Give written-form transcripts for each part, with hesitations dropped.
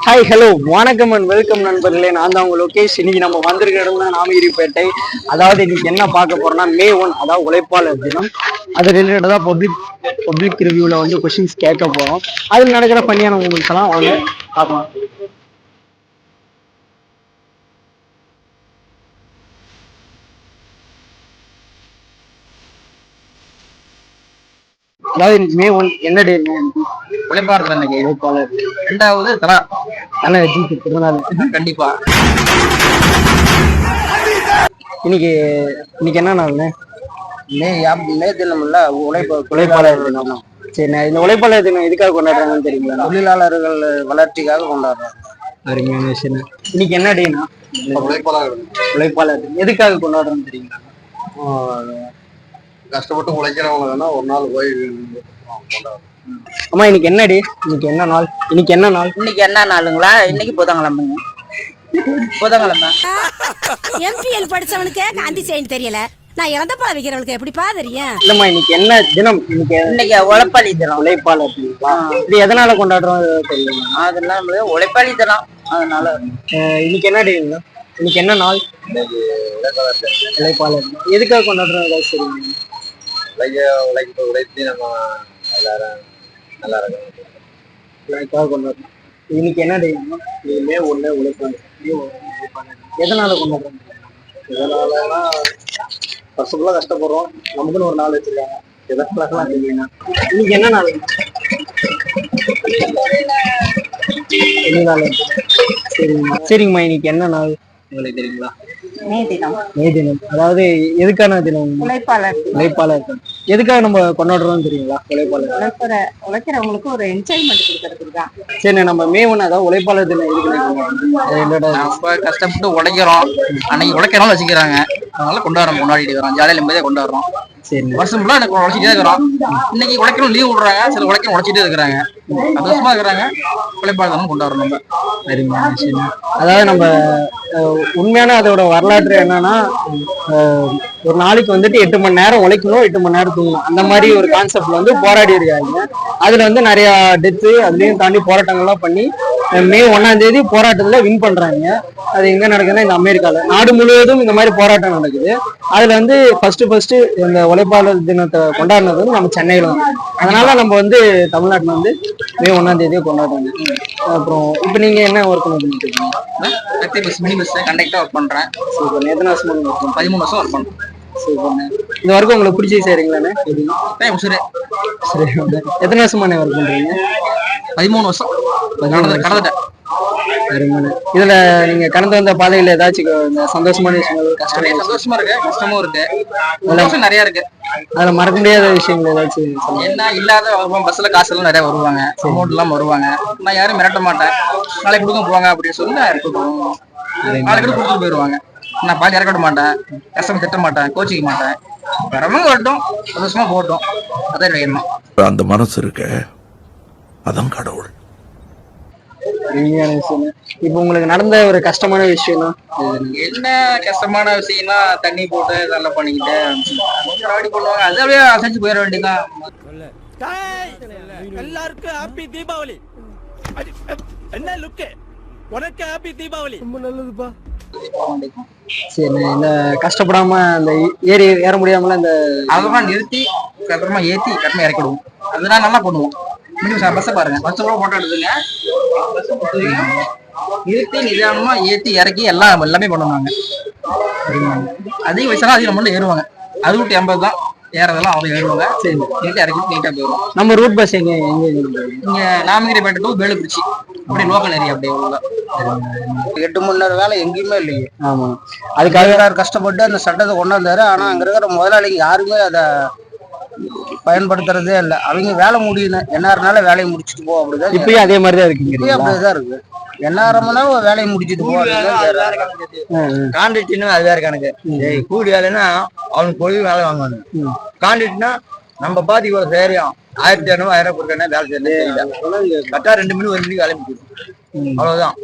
Hi hello வணக்கம் and welcome நண்பர்களே. நான் தான் உங்க லோகேஷ். இன்னைக்கு நம்ம வந்திருக்க இடம் தான் நாமகிரிப்பேட்டை. அதாவது இன்னைக்கு என்ன பார்க்க போறோம்னா மே 1, அதாவது உழைப்பாளர் தினம். அது ரிலேட்டடாக பப்ளிக் ரிவ்யூவில் வந்து கொஸ்டின்ஸ் கேட்க போகிறோம். அதில் நடக்கிற பண்ணியான மூமெண்ட்ஸ் எல்லாம் வந்து பார்க்கலாம். அதாவது மே 1 என்ன டே? உழைப்பாளர் அன்னைக்கு. உழைப்பாளர். ரெண்டாவது தலை வச்சு பிறந்தநாள். கண்டிப்பா. இன்னைக்கு என்ன நாள்னு? மே தினம் இல்ல, உழைப்பாளர் தினம். சரி, இந்த உழைப்பாளர் தினம் எதுக்காக கொண்டாடுறாங்கன்னு தெரியுங்களா? தொழிலாளர்கள் வளர்ச்சிக்காக கொண்டாடுறாங்க. அருமையான விஷயம். இன்னைக்கு என்ன டேனா? உழைப்பாளர் தினம் எதுக்காக கொண்டாடுறோம்னு தெரியுங்களா? கஷ்டப்பட்டு உழைக்கிறவங்க வேணா ஒரு நாள் போய் அம்மா இன்னைக்கு என்ன டே? இன்னைக்கு என்ன நாள்? இன்னைக்கு என்ன நாளுங்களா? இன்னைக்கு புதன்கிழமைங்க. எம்பிஎல் படிச்சவனுக்கு காந்தி செய்ய தெரியல, நான் இறந்த பழம் வைக்கிறவளுக்கு எப்படிப்பா தெரியும்? இல்லம்மா, இன்னைக்கு என்ன தினம்? இன்னைக்கு உழைப்பாளி தினம். உழைப்பாளர் தினம். இது எதனால கொண்டாடுறோம் தெரியும்? அதெல்லாம் உழைப்பாளி தினம். அதனால இன்னைக்கு என்ன டே? இன்னைக்கு என்ன நாள்? உழைப்பாளர். எதுக்காக கொண்டாடுறோம் ஏதாவது தெரியுங்க? உழைத்து நம்ம எல்லாரும் நல்லா இருக்கணும் கொண்டாடுறோம். இன்னைக்கு என்ன டே? மே 1 உழைப்பாளர். எதனால கொண்டாடுறோம்? எதனாலன்னா வருஷம் கஷ்டப்படுறோம், நமக்குன்னு ஒரு நாள் வச்சிருக்காங்க. எதற்கெல்லாம் தெரியுங்க. இன்னைக்கு என்ன நாள்? சரிங்கம்மா, இன்னைக்கு என்ன நாள் உங்களுக்கு தெரியுங்களா? மே தினம். மே தினம். அதாவது எதுக்கான தினம்? உழைப்பாளர். எதுக்காக நம்ம கொண்டாடுறோம் தெரியுங்களா? உழைக்கிறவங்களுக்கு ஒரு என்ஜாய்மெண்ட் கொடுக்கறதுக்கு தான். சரி, நம்ம மே 1 அதாவது உழைப்பாளர் தினம் எதுக்கு? நம்ம கஷ்டப்பட்டு உழைக்கிறோம், அன்னைக்கு உழைக்கிறோம் வச்சுக்கிறாங்க. அதனால கொண்டாடிட்டு வரோம். ஜாலியாக நிம்மதியாக கொண்டாடுறோம். சரி, வருஷம் ஃபுல்லா எனக்கு உழைச்சிட்டே இருக்கிறோம். இன்னைக்கு உழைக்கணும் லீவ் விடுறாங்க, சில உழைக்கணும் உழைச்சிட்டே இருக்கிறாங்க. சந்தோஷமா இருக்கிறாங்க. உழைப்பாளர் தினம் கொண்டாடுறோம் நம்ம. அதாவது நம்ம உண்மையான அதோட வரலாற்று என்னன்னா, ஒரு நாளைக்கு வந்துட்டு 8 மணி நேரம் உழைக்கணும், 8 மணி நேரம் தூங்கணும். அந்த மாதிரி ஒரு கான்செப்ட்ல வந்து போராடி இருக்காங்க. அதுல வந்து நிறைய டெத்து அதுலயும் தாண்டி போராட்டங்கள்லாம் பண்ணி மே 1ஆம் தேதி போராட்டத்துல வின் பண்றாங்க. அது எங்க நடக்குதுன்னா இந்த அமெரிக்கால. நாடு முழுவதும் இந்த மாதிரி போராட்டம் நடக்குது. அதுல வந்து ஃபர்ஸ்ட் இந்த உழைப்பாளர் தினத்தை கொண்டாடினது வந்து நம்ம சென்னையில தான். அதனால நம்ம வந்து தமிழ்நாட்டுல வந்து மே 1ஆம் தேதியை கொண்டாடுறாங்க. அப்புறம் இப்ப நீங்க என்ன ஒர்க் பண்ணிட்டு இருக்கீங்க? கண்டக்டா ஒர்க் பண்றேன். எத்தனை வருஷம் ஒர்க் பண்றேன்? 13 வருஷம் ஒர்க் பண்றேன். இந்த வரைக்கும் உங்களுக்கு பிடிச்சி செய்றீங்களாண்ணே? சரி, எத்தனை வருஷமா ஒர்க் பண்றீங்க? 13 வருஷம் கடந்துட்டேன். இதுல நீங்க கடந்து வந்த பாதையில ஏதாச்சும் சந்தோஷமான விஷயங்கள்? சந்தோஷமா இருக்கு, கஷ்டமும் இருக்கு, சந்தோஷம் நிறைய இருக்கு. அதுல மறக்க முடியாத விஷயங்கள் ஏதாச்சும்? என்ன இல்லாத வருவாங்க, பஸ்ல காசு எல்லாம் நிறைய வருவாங்க, அமௌண்ட் எல்லாம் வருவாங்க. நான் யாரும் மிரட்ட மாட்டேன். நாளைக்கு கொடுக்க போவாங்க அப்படின்னு சொல்லி நாளைக்கு கொடுத்துட்டு போயிடுவாங்க. நான் பாதி இறக்க மாட்டேன், கஷ்டம் திட்ட மாட்டேன், கோச்சிக்க மாட்டேன். வரவங்க வரட்டும், சந்தோஷமா போட்டோம். அதான் எண்ணம். அந்த மனசு இருக்க, அதான் கடவுள். இப்ப உங்களுக்கு நடந்த ஒரு கஷ்டமான விஷயம்னா என்ன? கஷ்டமான விஷயம்னா தண்ணி போட்டு இதெல்லாம் பண்ணிக்கிட்டு பண்ணுவாங்க. அது அப்படியே அசைச்சு போயிட வேண்டியதான். எல்லாருக்கும் ஹாப்பி தீபாவளி. என்ன லுக்கு உனக்கு? ஹாப்பி தீபாவளி. ரொம்ப நல்லதுப்பா. சரி, இந்த கஷ்டப்படாம அந்த ஏற முடியாமல இந்த அதெல்லாம் நிறுத்தி அப்புறமா ஏத்தி கட்டணம் இறக்கிடுவோம். அதெல்லாம் நல்லா பண்ணுவோம். பஸ்ஸை பாருங்க, பஸ் போட்டோ எடுத்துங்க. நிறுத்தி நிதானமா ஏத்தி இறக்கி எல்லாமே பண்ணுவாங்க. அதிக வயசுலாம் அதிகம் மட்டும் ஏறுவாங்க. 60-80 தான் ஏறதெல்லாம் அவங்க ஏறுவாங்க. சரி, நீட்டா இறக்கி நீட்டா போயிடும். நம்ம ரூட் பஸ் எங்க இங்க நாமகிரிப்பேட்டை டு வேலுக்குறிச்சி, அப்படி லோக்கல் ஏரியா. அப்படியே 8 மணி நேரம் வேலை எங்கேயுமே இல்லையே. ஆமா, அதுக்காக கஷ்டப்பட்டு அந்த சட்டத்தை கொண்டாந்தாரு. ஆனா அங்க இருக்கிற முதலாளிங்க யாருமே அதை பயன்படுத்துறதே இல்லை. அவங்க வேலை முடியணும், எந்நேரம்னால வேலையை முடிச்சுட்டு போ. அப்படிதான் இப்பயும் அதே மாதிரிதான் இருக்கு. இப்பயும் அப்படிதான் இருக்கு. எந்நேரம்னா வேலையை முடிச்சுட்டு போ. கான்ட்ராக்ட்னா அது வேற கணக்கு. கூலி வேலைன்னா அவனுக்கு போய் வேலை வாங்குவாங்க. கான்ட்ராக்ட்னா நம்ம பாதி இவ்வளவு சரியும் 1500 1000 கொடுக்கணும். வேலை செய்யறது கரெக்டா 2 மணி 1 மணிக்கு வேலை முடியும். அவ்வளவுதான்.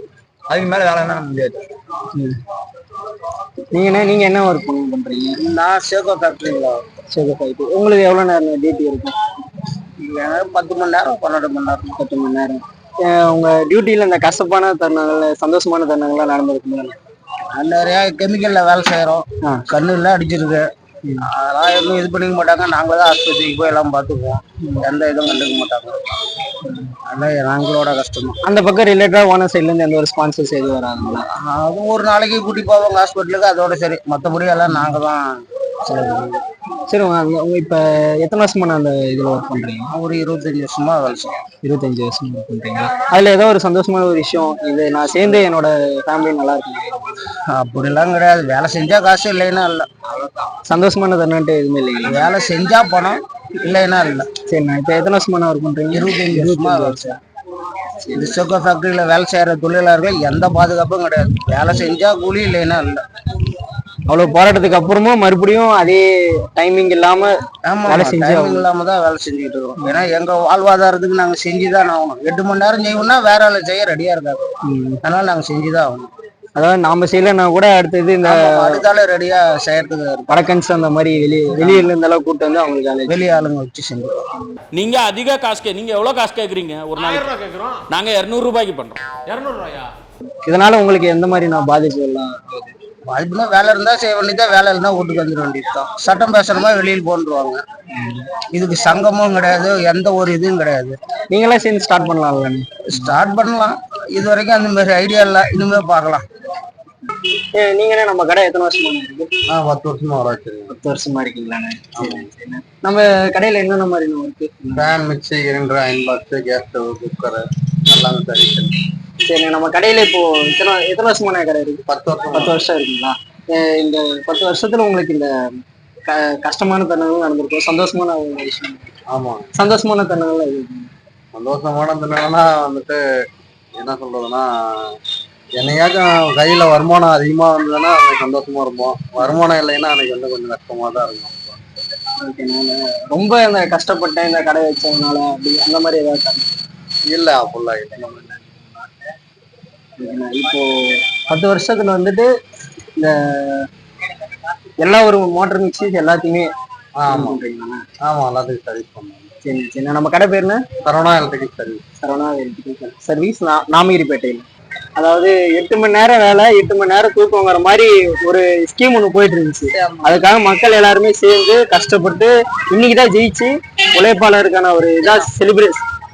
அதுக்கு மேல வேலைன்னா முடியாது. நீங்க என்ன ஒர்க் பண்றீங்க? நான் சேகோ ஃபேக்டரிங்களா. Sago factory. உங்களுக்கு எவ்வளவு நேரம் டியூட்டி இருக்கும்? 10 மணி நேரம் 12 மணி நேரம். 10 மணி நேரம். உங்க டியூட்டில இந்த கசப்பான தருணங்கள் சந்தோஷமான தருணங்கள்லாம் நடந்திருக்கு? நிறைய கெமிக்கல்ல வேலை செய்யறோம், கண்ணுல அடிச்சிருக்கு, அதெல்லாம் எதுவும் இது பண்ணிக்க மாட்டாங்க. நாங்களே தான் ஆஸ்பத்திரிக்கு போய் எல்லாம் பார்த்துக்குவோம், எந்த இதுவும் கண்டுக்க மாட்டாங்க. அதான் நாங்களோட கஷ்டம். அந்த பக்கம் ரிலேட்டடா ஓனர் சைட்ல இருந்து எந்த ஒரு ஸ்பான்சர்ஸ் எதுவும் வராதுங்களா? அதுவும் ஒரு நாளைக்கு கூட்டி போவாங்க ஹாஸ்பிட்டலுக்கு, அதோட சரி. மற்றபடி எல்லாம் நாங்க தான் செலவு. சரி, உங்க இப்ப எத்தனை வருஷமா அந்த இதுல ஒர்க் பண்றீங்க? ஒரு 25 வருஷமா வேலை செய்யறோம். 25 வருஷமா ஒர்க் பண்றீங்க. அதுல ஏதோ ஒரு சந்தோஷமான ஒரு விஷயம், இது நான் சேர்ந்து என்னோட ஃபேமிலி நல்லா இருக்கு அப்படிலாம் கிடையாது. வேலை செஞ்சா காசு, இல்லைன்னா இல்லை. சந்தோஷமான தருணம்ட்டு எதுவுமே இல்லைங்களா? வேலை செஞ்சா பணம், இல்லைன்னா இல்லை. சரிண்ணா, இப்ப எத்தனை வருஷமா ஒர்க் பண்றீங்க? 25 வருஷமா வேலை செய்யறோம். இது சுகர் ஃபேக்டரியில வேலை செய்யற தொழிலாளர்கள் எந்த பாதுகாப்பும் கிடையாது. வேலை செஞ்சா கூலி, இல்லைன்னா இல்லை. அவ்வளவு போராட்டத்துக்கு அப்புறமும் மறுபடியும் அதே டைமிங் இல்லாம வேலை டைமிங் இல்லாம தான் வேலை செஞ்சுக்கிட்டு இருக்கோம். ஏன்னா எங்க வாழ்வாதாரத்துக்கு நாங்க செஞ்சுதான் ஆகணும். 8 மணி நேரம் செய்வோம்னா வேற ஆளு செய்ய ரெடியா இருக்காது, அதனால நாங்க செஞ்சுதான் ஆகணும். அதாவது நாம செய்யலன்னா கூட அடுத்தது இந்த அடுத்தால ரெடியா செய்யறதுக்கு வடக்கன்ஸ் அந்த மாதிரி வெளியில இருந்த அளவுக்கு கூட்டு வந்து அவங்களுக்கு வெளியே ஆளுங்க வச்சு செஞ்சுருவோம். நீங்க அதிக காசு நீங்க எவ்வளவு காசு கேக்குறீங்க? ஒரு நாளைக்கு கேக்குறோம் நாங்க 200 ரூபாய்க்கு பண்றோம். 200 ரூபாயா? இதனால உங்களுக்கு எந்த மாதிரி நான் பாதிப்பு எல்லாம்? வாய்ப்புனா வேலை இருந்தா செய்ய வேண்டியதான், வேலை இருந்தா வீட்டுக்கு வந்துட வேண்டியதுதான். சட்டம் பேசுறமா வெளியில் போன்றுவாங்க. இதுக்கு சங்கமும் கிடையாது, எந்த ஒரு இதுவும் கிடையாது. நீங்களே சேர்ந்து ஸ்டார்ட் பண்ணலாம்ல? ஸ்டார்ட் பண்ணலாம், இது வரைக்கும் அந்த மாதிரி ஐடியா இல்லை, இனிமே பார்க்கலாம். நீங்களே நம்ம கடை எத்தனை வருஷமா இருக்கு? 10 வருஷமா வர வச்சிருக்கேன். 10 வருஷமா இருக்கீங்களாண்ணே? நம்ம கடையில என்னென்ன மாதிரி இருக்கு? Fan, mixie, grinder, iron box, gas stove, cooker எல்லாமே சரி. சரி, நம்ம கடையில இப்போ எத்தனை வருஷமான கடை இருக்கு? 10 வருஷம் இருக்குங்களா? இந்த 10 வருஷத்துல உங்களுக்கு இந்த கஷ்டமான தருணங்கள் நடந்திருக்கும், சந்தோஷமான விஷயம்? ஆமா, சந்தோஷமான தருணங்கள் இது. சந்தோஷமான தருணம்னா வந்துட்டு என்ன சொல்றதுன்னா, என்னையாச்சும் கையில வருமானம் அதிகமா வந்ததுன்னா அன்னைக்கு சந்தோஷமா இருப்போம். வருமானம் இல்லைன்னா அன்னைக்கு வந்து கொஞ்சம் கஷ்டமா தான் இருக்கும். ரொம்ப இந்த கஷ்டப்பட்டேன் இந்த கடை வச்சதுனால அப்படி அந்த மாதிரி ஏதாவது இல்ல? அப்படிலாம் இல்லை. இப்போ 10 வருஷத்துல வந்துட்டு இந்த எல்லா ஒரு மோட்டர் மிக்சி எல்லாத்தையுமே ஆமா எல்லாத்துக்கும் சர்வீஸ் பண்ணுவோம். சரி சரி, நம்ம கடை பேர் என்ன? Saravana electrical service. Saravana electrical service, நாமகிரிப்பேட்டையில். அதாவது 8 மணி நேரம் வேலை, 8 மணி நேரம் தூக்கங்கிற மாதிரி ஒரு ஸ்கீம் ஒன்று போயிட்டு இருந்துச்சு. அதுக்காக மக்கள் எல்லாருமே சேர்ந்து கஷ்டப்பட்டு இன்னைக்குதான் ஜெயிச்சு உழைப்பாளருக்கான ஒரு இதா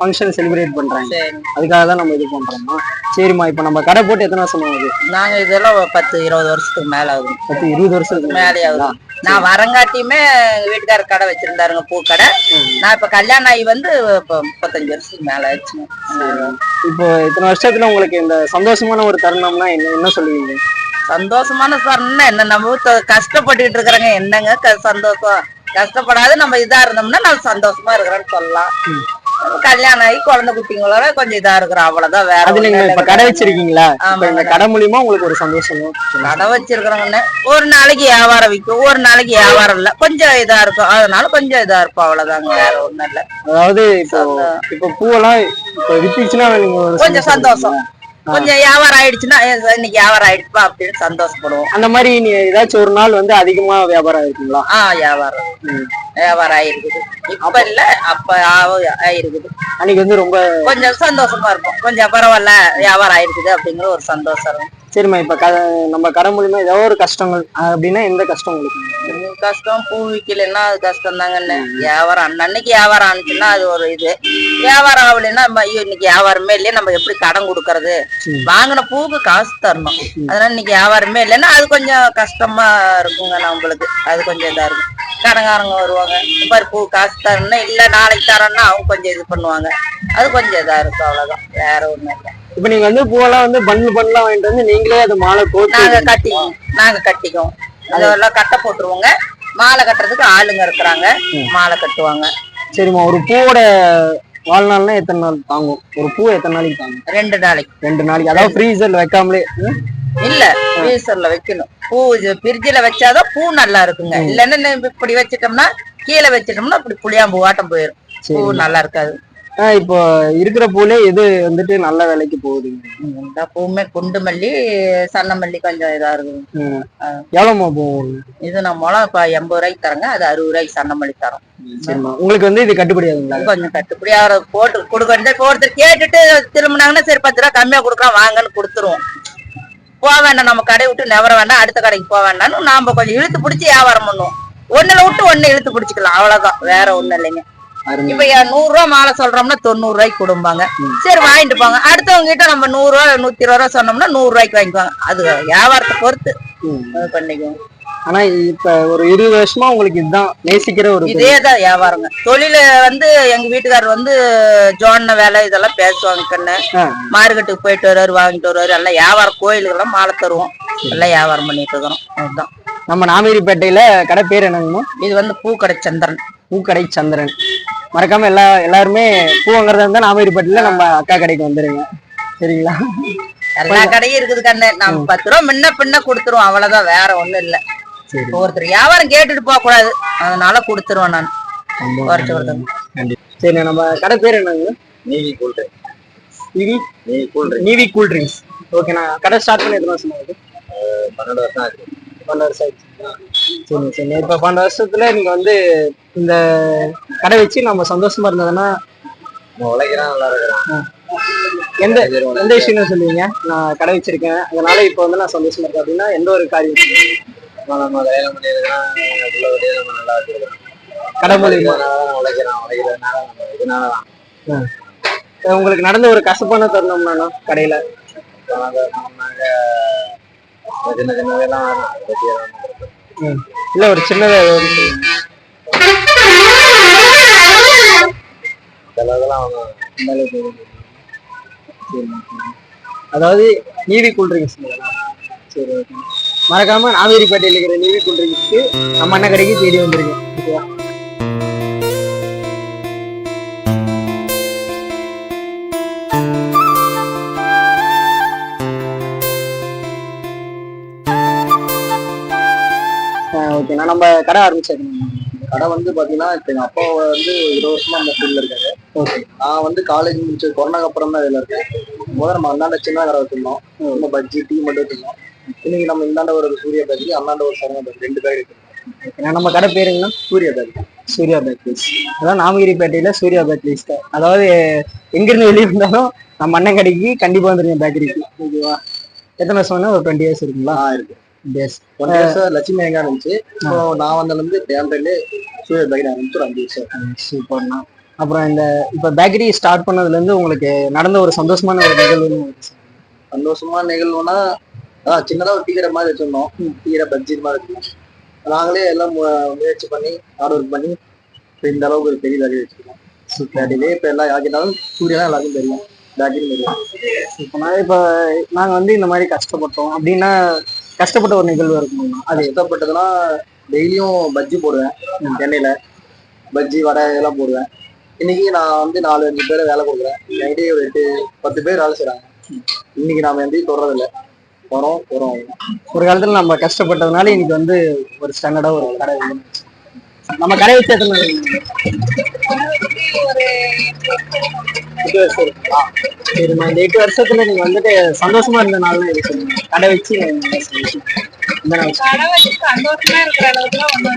ஃபங்க்ஷன் செலிப்ரேட் பண்றாங்க. அதுக்காக தான் நம்ம இது பண்றோமா? சரிம்மா, இப்ப நம்ம கடை போட்டு எத்தனை வருஷம் ஆகுது? நாங்க இதெல்லாம் 10-20 வருஷத்துக்கு மேல ஆகுது. 10-20 வருஷத்துக்கு மேலே ஆகுது. நான் வரங்காட்டியுமே வீட்டுக்கார கடை வச்சிருந்தாருங்க, பூக்கடை. நான் இப்ப கல்யாணம் ஆகி வந்து 35 வருஷத்துக்கு மேல ஆயிடுச்சு. இப்போ இத்தனை வருஷத்துல உங்களுக்கு இந்த சந்தோஷமான ஒரு தருணம்னா என்ன சொல்லுவீங்க? சந்தோஷமான தருணம்னா என்ன, நம்ம கஷ்டப்பட்டுக்கிட்டு இருக்கிறாங்க, என்னங்க சந்தோஷம்? கஷ்டப்படாது நம்ம இதா இருந்தோம்னா நம்ம சந்தோஷமா இருக்கிறோன்னு சொல்லலாம். கல்யாணம் ஆகி குழந்தை குட்டிங்களோட கொஞ்சம் இதா இருக்கிறோம், அவ்வளவுதான். வேற இப்ப கடை வச்சிருக்கீங்களா? இந்த கடை மூலியமா உங்களுக்கு ஒரு சந்தோஷம்? கடை வச்சிருக்கிறோங்கன்னு ஒரு நாளைக்கு வியாபாரம் விற்கும், ஒரு நாளைக்கு வியாபாரம் இல்ல, கொஞ்சம் இதா இருக்கும், அதனால கொஞ்சம் இதா இருப்போம், அவ்வளவுதாங்க. வேற ஒண்ணும் இல்ல. அதாவது இப்போ பூவெல்லாம் இப்ப வித்துச்சுன்னா கொஞ்சம் சந்தோஷம், கொஞ்சம் வியாபாரம் ஆயிடுச்சுன்னா இன்னைக்கு வியாபாரம் ஆயிடுச்சுப்பா அப்படின்னு சந்தோஷப்படுவோம். அந்த மாதிரி நீ ஏதாச்சும் ஒரு நாள் வந்து அதிகமா வியாபாரம் ஆயிருக்குங்களா? வியாபாரம் ஆயிருக்குது. இப்ப இல்ல, அப்ப ஆயிருக்குது. அன்னைக்கு வந்து ரொம்ப கொஞ்சம் சந்தோஷமா இருக்கும், கொஞ்சம் பரவாயில்ல வியாபாரம் ஆயிருக்குது அப்படிங்கிற ஒரு சந்தோஷம். சரிம்மா, இப்ப நம்ம கடை மூலியமா ஏதாவது ஒரு கஷ்டங்கள் அப்படின்னா எந்த கஷ்டம் உங்களுக்கு? கஷ்டம், பூ விக்கலைன்னா அது கஷ்டம் தாங்கன்னு. வியாபாரம் அன்னன்னைக்கு வியாபாரம் ஆனிச்சுன்னா அது ஒரு இது. வியாபாரம் ஆகலைன்னா ஐயோ இன்னைக்கு வியாபாரமே இல்லையா, நம்ம எப்படி கடன் கொடுக்கறது? வாங்கின பூவுக்கு காசு தரணும், அதனால இன்னைக்கு வியாபாரமே இல்லைன்னா அது கொஞ்சம் கஷ்டமா இருக்குங்க நம்மளுக்கு. அது கொஞ்சம் இதா இருக்கும். கடங்காரங்க வருவாங்க, பாரு பூ காசு தரணும்னா இல்ல நாளைக்கு தரோம்னா அவங்க கொஞ்சம் இது பண்ணுவாங்க, அது கொஞ்சம் இதா இருக்கும், அவ்வளவுதான். வேற ஒண்ணும் இல்லை. இப்ப நீங்க வந்து பூவெல்லாம் வந்து பண்ணலாம் வாங்கிட்டு வந்து நீங்களே அது மாலை போட்டு நாங்க கட்டிக்குவோம். அதெல்லாம் கட்ட போட்டுருவோங்க. மாலை கட்டுறதுக்கு ஆளுங்க இருக்கிறாங்க, மாலை கட்டுவாங்க. சரிம்மா, ஒரு பூவோட வாழ்நாள்னா எத்தனை நாள் தாங்கும்? ஒரு பூ எத்தனை நாளைக்கு தாங்கும்? 2 நாளைக்கு. 2 நாளைக்கு. அதாவது ஃப்ரீசர்ல வைக்காமலே? இல்ல, ஃப்ரீசர்ல வைக்கணும். பூ ஃப்ரிட்ஜ்ல வச்சாதான் பூ நல்லா இருக்குங்க. இல்லன்னா இப்படி வச்சிட்டோம்னா, கீழே வச்சிட்டோம்னா அப்படி புளியாம்பூ ஆட்டம் போயிடும், பூ நல்லா இருக்காது. இப்போ இருக்கிற பூலே எது வந்துட்டு நல்ல விலைக்கு போகுதுங்க? இந்த பூவுமே குண்டு மல்லி, சன்ன மல்லி கொஞ்சம் இதா இருக்குது. எவ்வளோமா போகும்? இது நான் முளை இப்ப 80 ரூபாய்க்கு தரங்க, அது 60 ரூபாய்க்கு சன்ன மல்லி தரோம். சரிம்மா, உங்களுக்கு வந்து இது கட்டுப்படி ஆகுங்களா? கொஞ்சம் கட்டுப்படி அவரை போட்டு கொடுக்க ஒருத்தர் கேட்டுட்டு திரும்பினாங்கன்னா சரி 10 ரூபா கம்மியா கொடுக்கலாம் வாங்கன்னு கொடுத்துருவோம். போக வேண்டாம், நம்ம கடை விட்டு நெவர வேண்டாம், அடுத்த கடைக்கு போக வேண்டாம்னு நாம கொஞ்சம் இழுத்து பிடிச்சி வியாபாரம் பண்ணுவோம். ஒண்ணுல விட்டு ஒண்ணு இழுத்து பிடிச்சிக்கலாம், அவ்வளவுதான், வேற ஒண்ணும் இல்லைங்க. இப்ப 100 ரூபா மாலை சொல்றோம்னா 90 ரூபாய்க்கு கொடுப்பாங்க, சரி வாங்கிட்டு போங்க. அடுத்தவங்க கிட்ட நம்ம 100 ரூபா 120 ரூபா சொன்னோம்னா 100 ரூபாய்க்கு வாங்கிக்குவாங்க. அது வியாபாரத்தை பொறுத்து பண்ணிக்குவோம். ஆனா இப்ப ஒரு 20 வருஷமா உங்களுக்கு இதுதான் நேசிக்கிற ஒரு இதேதான் வியாபாரங்க. தொழில வந்து எங்க வீட்டுக்காரர் வந்து ஜோன்ன வேலை இதெல்லாம் பேசுவாங்க. கண்ணு மார்க்கெட்டுக்கு போயிட்டு வருவாரு, வாங்கிட்டு வருவாரு. எல்லாம் வியாபாரம், கோயிலுக்கெல்லாம் மாலை தருவோம், எல்லாம் வியாபாரம் பண்ணிட்டு இருக்கிறோம். அதுதான் நம்ம நாமகிரிப்பேட்டையில கடை பேர் என்னங்கண்ணா? இது வந்து பூக்கடை சந்திரன். பூக்கடை சந்திரன். மறக்காம எல்லாருமே பூ வாங்குறதா இருந்தா நாமகிரிப்பேட்டையில நம்ம அக்கா கடைக்கு வந்துருங்க, சரிங்களா? எல்லா கடையும் இருக்குது கண்ணு. நம்ம 10 ரூபா முன்ன பின்ன கொடுத்துருவோம், அவ்வளவுதான், வேற ஒண்ணும் இல்ல. ஒருத்தர் வியாபாரம் கேட்டுட்டு போக கூடாது, அதனால கொடுத்துருவேன் நான் குறைச்சு கொடுத்தேன். சரி, நம்ம கடை பேர் என்னங்க? நீவி கூல் நீவி கூல் ட்ரிங்க்ஸ். ஓகே, நான் கடை ஸ்டார்ட் பண்ணி எத்தனை வருஷம் ஆகுது? 12 வருஷம் ஆச்சு. 12 வருஷம் ஆயிடுச்சு. சரி சரி. இப்ப 12 வருஷத்துல நீங்க வந்து இந்த கடை வச்சு நம்ம சந்தோஷமா இருந்ததுன்னா உழைக்கிறான், நல்லா இருக்கிறான். எந்த எந்த விஷயம் சொல்லுவீங்க? நான் கடை வச்சிருக்கேன், அதனால இப்ப வந்து நான் சந்தோஷமா இருக்கேன் அப்படின்னா எந்த ஒரு காரியம்? நம்ம கல்யாணம் பண்ணிருக்கான், நம்ம நல்லா வச்சிருக்கோம். கடை மூலியமா உழைக்கிறதுனால இதனாலதான். உங்களுக்கு நடந்த ஒரு கசப்பான தருணம்னா கடையில? சின்ன சின்னதெல்லாம் இல்ல, ஒரு சின்னதா அதாவது நீவி கூல்ட்ரிங்க்ஸ். சரி, ஓகே. மறக்காம நாமகிரிப்பேட்டையில் இருக்கிற நீவி கூல்ட்ரிங்க்ஸ்க்கு நம்ம அண்ணன் கடைக்கு தேடி வந்துருங்க, ஓகேவா? ஓகே, நான் நம்ம கடை ஆரம்பிச்சிருக்கேன். கடை வந்து பாத்தீங்கன்னா இப்ப எங்க அப்பா வந்து 20 வருஷமா அந்த ஃபீல்ட்ல இருக்காரு. ஓகே, நான் வந்து காலேஜ் முடிச்சு கொரோனாக்கு அப்புறம் தான் இதுல இருக்கேன். முதல்ல நம்ம அந்தாண்ட சின்ன கடை வச்சிருந்தோம், நம்ம பஜ்ஜி டீ மட்டும் வச்சிருந்தோம். இன்னைக்கு நம்ம இந்தாண்ட ஒரு சூர்யா பேக்கரி, அந்தாண்ட ஒரு சரண பேக்கரி, 2 பேக்கரி இருக்கு. நம்ம கடை பேருங்கன்னா சூர்யா பேக்கரி. சூர்யா பேக்கரிஸ். அதான் நாமகிரிப்பேட்டையில சூர்யா பேக்கரிஸ். அதாவது எங்கிருந்து வெளியே இருந்தாலும் நம்ம அண்ணன் கடைக்கு கண்டிப்பா வந்துருங்க பேக்கரிக்கு, ஓகேவா? எத்தனை வருஷம்? ஒரு 20 இயர்ஸ் இருக்குங்களா? இருக்கு. 1 இயர்ஸ் லட்சுமி எங்க இருந்துச்சு. இப்போ நான் வந்ததுல இருந்து சூர்யா பேக்கரி ஆரம்பிச்சு ஒரு 5 வருஷம். சூப்பர்ண்ணா. அப்புறம் இந்த இப்ப பேக்கரி ஸ்டார்ட் பண்ணதுல இருந்து உங்களுக்கு நடந்த ஒரு சந்தோஷமான ஒரு நிகழ்வு? சந்தோஷமான நிகழ்வுனா சின்னதா ஒரு டீ கடை மாதிரி வச்சிருந்தோம், டீ கடை பஜ்ஜி மாதிரி வச்சிருந்தோம். நாங்களே எல்லாம் முயற்சி பண்ணி ஹார்ட் ஒர்க் பண்ணி இந்த அளவுக்கு ஒரு பெரிய பேக்கரி வச்சிருக்கோம். பேக்கரிலே இப்ப எல்லாம் யாருனாலும் சூர்யா எல்லாருக்கும் தெரியும், பேக்கரி தெரியும். இப்ப நாங்க வந்து இந்த மாதிரி கஷ்டப்பட்டோம் அப்படின்னா கஷ்டப்பட்ட ஒரு நிகழ்வு இருக்குமா? அது கஷ்டப்பட்டதுன்னா டெய்லியும் பஜ்ஜி போடுவேன், எண்ணெயில பஜ்ஜி வடை இதெல்லாம் போடுவேன். இன்னைக்கு நான் வந்து 4-5 பேரை வேலை கொடுக்குறேன். நைட்டே ஒரு 8-10 பேர் வேலை செய்றாங்க. இன்னைக்கு நாம எந்தையும் தொடறதில்லை, வரோம். ஒரு காலத்துல நம்ம கஷ்டப்பட்டதுனால இன்னைக்கு வந்து ஒரு ஸ்டாண்டர்டா ஒரு கடை நம்ம கடை வச்சு எத்தனை ஒரு 8 வருஷம் இருக்குங்களா? சரிம்மா, இந்த 8 வருஷத்துல நீங்க வந்துட்டு சந்தோஷமா இருந்த நாள் இது சொல்லுங்க. கடை வச்சு கடை வச்சு சந்தோஷமா இருக்கிற அளவுக்கு தான் ஒண்ணு.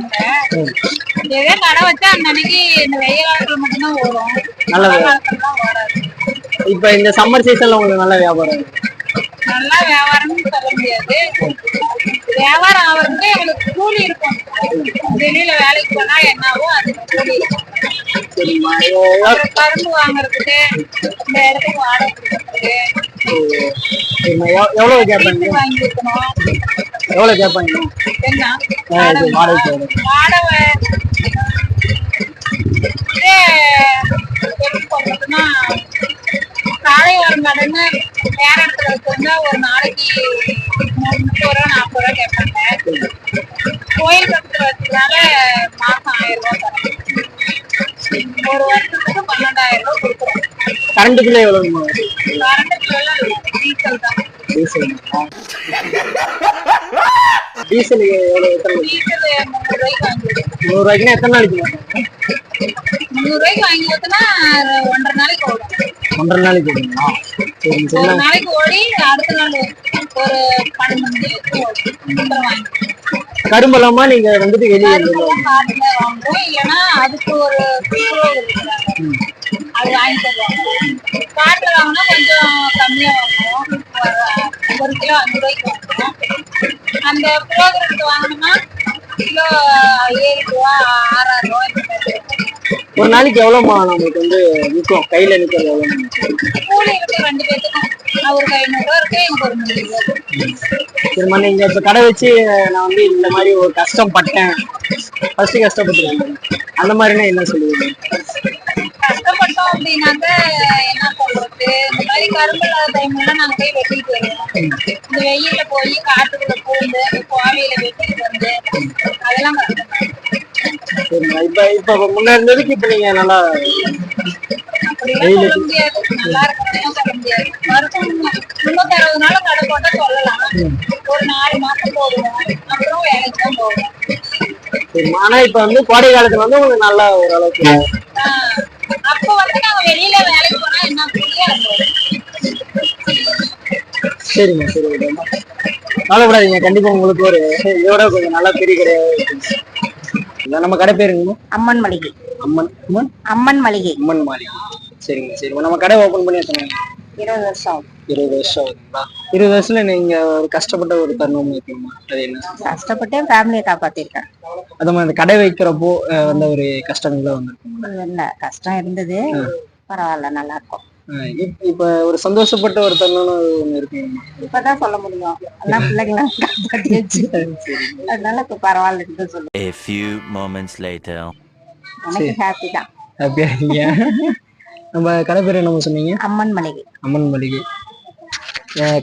இதே கடை வச்சா அன்னைக்கு இந்த வெயில் காலத்துல மட்டும்தான் வரும், நல்ல வராது. இப்ப இந்த சம்மர் சீசன்ல உங்களுக்கு நல்ல வியாபாரம்? நல்லா வியாபாரம்னு சொல்ல முடியாது, வியாபாரம் ஆகிறதுக்கு எங்களுக்கு கூலி இருக்கும். வெளியில வேலைக்கு போனா என்னாவோ அதுக்கு கூலி இருக்கும். கரும்பு வாங்குறதுக்கு, இந்த இடத்துக்கு வாடகை கொடுக்கறதுக்கு, எவ்வளவு கேட்பாங்க? வாங்கி கொடுக்கணும். எவ்வளவு கேட்பாங்க? என்ன வாடகை? வாடகை இதே எப்படி சொல்றதுன்னா, காலை ஒரு கடைன்னு வேற இடத்துல வச்சிருந்தா ஒரு நாளைக்கு 30 ரூபா 40 ரூபா கேட்பாங்க. கோயில் பக்கத்துல வச்சதுனால மாசம் 1000 ரூபா தரேன். ஒரு வருஷத்துக்கு 12,000 ரூபா கொடுக்குறோம். கரண்ட் பில் எவ்வளவு? கரண்ட் பில் எல்லாம் இல்லை, டீசல் தான். டீசல் எவ்வளவு? டீசல் 300 ரூபாய்க்கு வாங்கிடுவோம். 100 ரூபாய்க்குன்னா எத்தனை நாளைக்கு? ரூபாய்க்கு வாங்கி ஊத்துனா 1.5 நாளைக்கு ஓடும். 1.5 நாளைக்கு ஓடுங்களா? சரிங்க ஒரு சரி. நாளைக்கு ஓடி அடுத்த நாள் ஒரு 12 மணி நேரத்துக்கு ஓடும். அப்புறம் வாங்கி கரும்பெல்லாமா நீங்க வந்துட்டு வெளியே கரும்பெல்லாம் காட்டுல வாங்குவோம். இல்லைன்னா அதுக்கு ஒரு புரோகர் இருக்கிறாங்க, அது வாங்கி தருவாங்க. காட்டுல வாங்கினா கொஞ்சம் கம்மியா வாங்குவோம். ஒரு கிலோ 5 ரூபாய்க்கு வாங்குவோம். அந்த புரோகர்கிட்ட வாங்கினோம்னா கிலோ 7 ரூபா 6 ரூபா இந்த மாதிரி. ஒரு நாளைக்கு எவ்வளவுமா நம்மளுக்கு வந்து நிற்கும் கையில நிற்கிறது எவ்வளவு? கூலி இருக்கு 2 பேத்துக்கும். அவருக்கு 500 ரூபா இருக்கு, எனக்கு ஒரு 100 ரூபா இருக்கு. சரிம்மா, நீங்க இப்ப கடை வச்சு நான் வந்து இந்த மாதிரி ஒரு கஷ்டப்பட்டேன், ஃபர்ஸ்ட் கஷ்டப்பட்டுருக்கேன், அந்த மாதிரினா என்ன சொல்லுவீங்க? கஷ்டப்பட்டோம் அப்படின்னாக்க என்ன சொல்றது, இந்த மாதிரி கரும்பு இல்லாத டைம்ல நாங்க போய் வெட்டிட்டு வருவோம். இந்த வெயில்ல போய் காட்டுக்குள்ள பூந்து கோவையில வெட்டிட்டு வந்து அதெல்லாம் கஷ்டம். சரிம்மா, இப்ப முன்ன இருந்ததுக்கு இப்ப நீங்க நல்லா அப்படிலாம் சொல்ல முடியாது, நல்லா இருக்கணும்னு சொல்ல முடியாது. வருஷம் 360 நாள் கடை போட்டா சொல்லலாம். ஒரு 4 மாசம் போடுவோம், அப்புறம் வேலைக்கு தான் போவோம். சரிம்மா. ஆனா இப்ப வந்து கோடை காலத்துல வந்து உங்களுக்கு நல்லா ஓரளவுக்கு. அப்ப வந்து நாங்க வெளியில வேலைக்கு போனா என்ன கூலியா இருக்கும். சரிங்க சரி, ஓகேம்மா, கவலைப்படாதீங்க, கண்டிப்பா உங்களுக்கு ஒரு இதோட கொஞ்சம் நல்லா பெரிய கிடையாது. நம்ம கடை பேருங்க அம்மன் மளிகை. அம்மன் அம்மன் அம்மன் மளிகை. அம்மன் மாளிகை. சரிங்க சரிம்மா. நம்ம கடை ஓபன் பண்ணி எத்தனை 20 வருஷம். 20 வருஷம் ஆகுதுங்களா? 20 வருஷத்துல நீங்க ஒரு கஷ்டப்பட்ட ஒரு தருணம் இருக்குமா? அது என்ன? கஷ்டப்பட்டு ஃபேமிலியை காப்பாத்திருக்கேன். அது மாதிரி அந்த கடை வைக்கிறப்போ வந்த ஒரு கஷ்டங்கள்லாம் வந்திருக்குங்களா? இல்ல, கஷ்டம் இருந்தது, பரவாயில்ல, நல்லா இருக்கும். இப்ப ஒரு சந்தோஷப்பட்ட ஒரு தருணம் ஒண்ணு இருக்குங்கம்மா? இப்பதான் சொல்ல முடியும், எல்லாம் பிள்ளைங்களா காப்பாத்தியாச்சு. அதனால இப்ப பரவாயில்லன்னு சொல்லுவேன். A few moments later. எனக்கு ஹாப்பி தான். ஹாப்பியா இருக்கீங்க? நம்ம கடை பேர் என்ன சொன்னீங்க? அம்மன் மளிகை. அம்மன் மளிகை.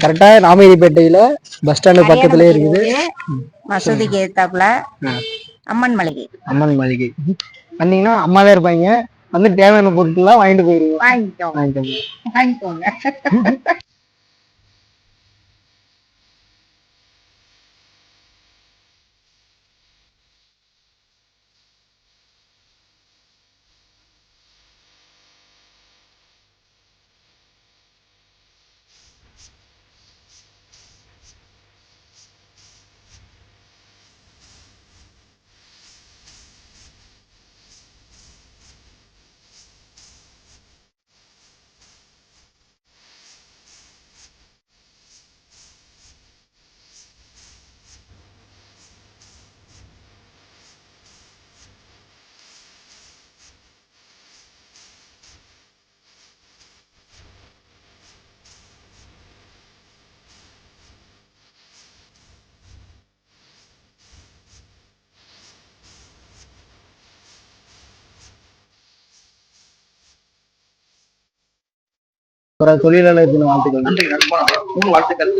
கரெக்டா ராமகிரிப்பேட்டையில பஸ் ஸ்டாண்டு பக்கத்துலயே இருக்குது, மசூதிக்கு ஏத்தாப்புல அம்மன் மளிகை. அம்மன் மளிகை. வந்தீங்கன்னா அம்மா தான் இருப்பாங்க, வந்து தேவையான பொருட்கள்லாம் வாங்கிட்டு போயிருவோம். வாங்கிக்கோங்க. ஒரு தொழிலாளர் தின வாழ்த்துக்கள். நன்றி, வாழ்த்துக்கள்.